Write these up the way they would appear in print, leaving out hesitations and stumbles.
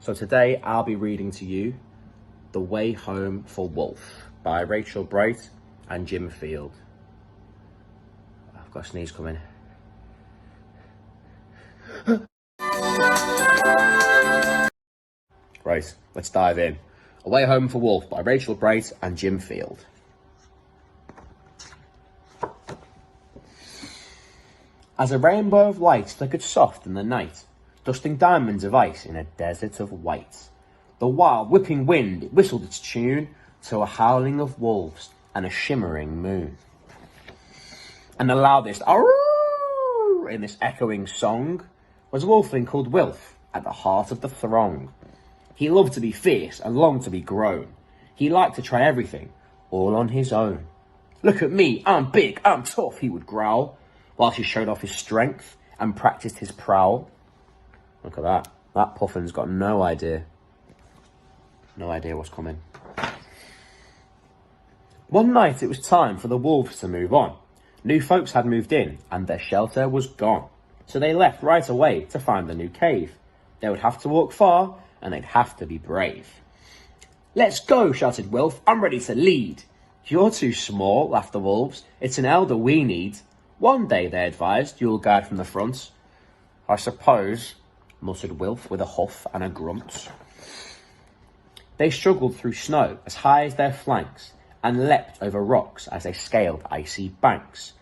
So today I'll be reading to you The Way Home for Wolf by Rachel Bright and Jim Field. I've got a sneeze coming. Right, let's dive in. A Way Home for Wolf by Rachel Bright and Jim Field. As a rainbow of light flickered soft in the night, dusting diamonds of ice in a desert of white, the wild whipping wind it whistled its tune to a howling of wolves and a shimmering moon. And the loudest "Arrrrrrr" in this echoing song was a wolfling called Wilf at the heart of the throng. He loved to be fierce and longed to be grown. He liked to try everything, all on his own. "Look at me, I'm big, I'm tough," he would growl, whilst he showed off his strength and practiced his prowl. Look at that. That puffin's got no idea. No idea what's coming. One night it was time for the wolves to move on. New folks had moved in and their shelter was gone. So they left right away to find the new cave. They would have to walk far and they'd have to be brave. "Let's go," shouted Wilf. "I'm ready to lead." "You're too small," laughed the wolves. "It's an elder we need." "One day," they advised, "you'll guide from the front." "I suppose," muttered Wilf with a huff and a grunt. They struggled through snow as high as their flanks and leapt over rocks as they scaled icy banks.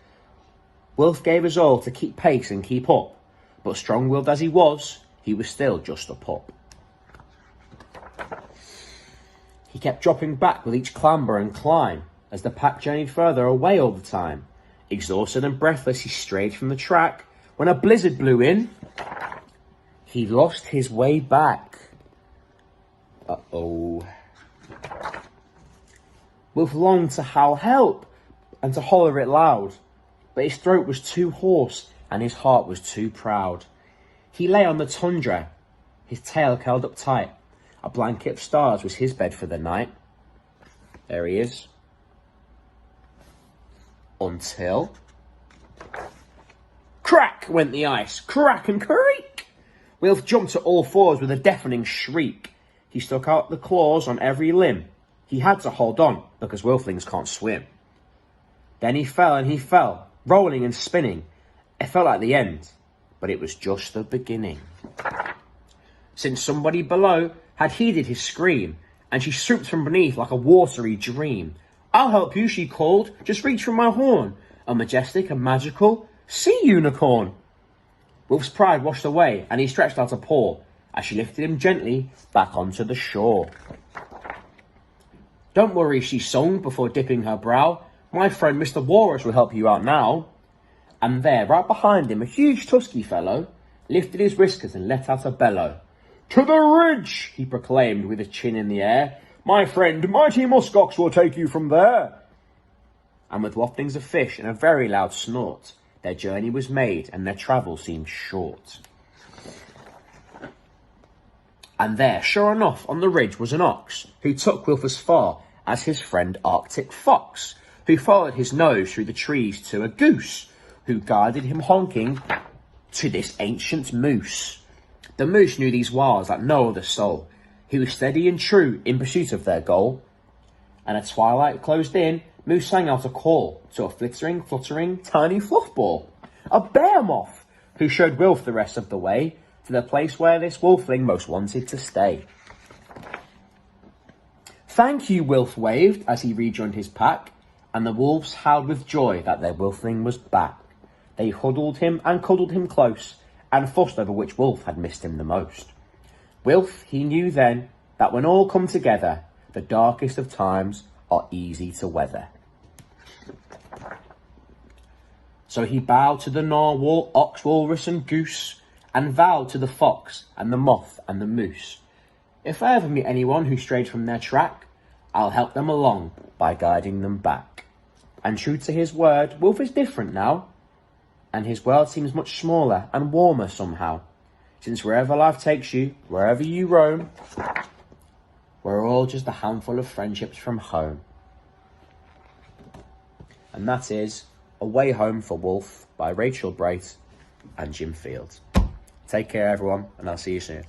Wilf gave his all to keep pace and keep up, but strong-willed as he was still just a pup. He kept dropping back with each clamber and climb as the pack journeyed further away all the time. Exhausted and breathless, he strayed from the track when a blizzard blew in. He lost his way back. Uh-oh. Wilf longed to howl help and to holler it loud, but his throat was too hoarse and his heart was too proud. He lay on the tundra, his tail curled up tight. A blanket of stars was his bed for the night. There he is. Until... crack went the ice, crack and creak. Wilf jumped to all fours with a deafening shriek. He stuck out the claws on every limb. He had to hold on, because wolflings can't swim. Then he fell, rolling and spinning. It felt like the end, but it was just the beginning. Since somebody below had heeded his scream, and she swooped from beneath like a watery dream. "I'll help you," she called, "just reach from my horn, a majestic and magical sea unicorn." Wilf's pride washed away, and he stretched out a paw as she lifted him gently back onto the shore. "Don't worry," she sung before dipping her brow. "My friend Mr. Walrus will help you out now." And there, right behind him, a huge tusky fellow lifted his whiskers and let out a bellow. "To the ridge," he proclaimed with his chin in the air. "My friend, mighty muskox will take you from there." And with waftings of fish and a very loud snort, their journey was made and their travel seemed short. And there, sure enough, on the ridge was an ox, who took Wilf as far as his friend Arctic Fox, who followed his nose through the trees to a goose, who guided him honking to this ancient moose. The moose knew these wilds like no other soul. He was steady and true in pursuit of their goal. And as twilight closed in, Moose sang out a call to a fluttering, tiny fluff ball, a bear moth, who showed Wilf the rest of the way to the place where this wolfling most wanted to stay. "Thank you," Wilf waved as he rejoined his pack, and the wolves howled with joy that their wolfling was back. They huddled him and cuddled him close, and fussed over which wolf had missed him the most. Wilf, he knew then, that when all come together, the darkest of times are easy to weather. So he bowed to the narwhal, ox, walrus and goose, and vowed to the fox and the moth and the moose. "If I ever meet anyone who strayed from their track, I'll help them along by guiding them back." And true to his word, Wilf is different now, and his world seems much smaller and warmer somehow, since wherever life takes you, wherever you roam, we're all just a handful of friendships from home. And that is A Way Home for Wolf by Rachel Bright and Jim Field. Take care, everyone, and I'll see you soon.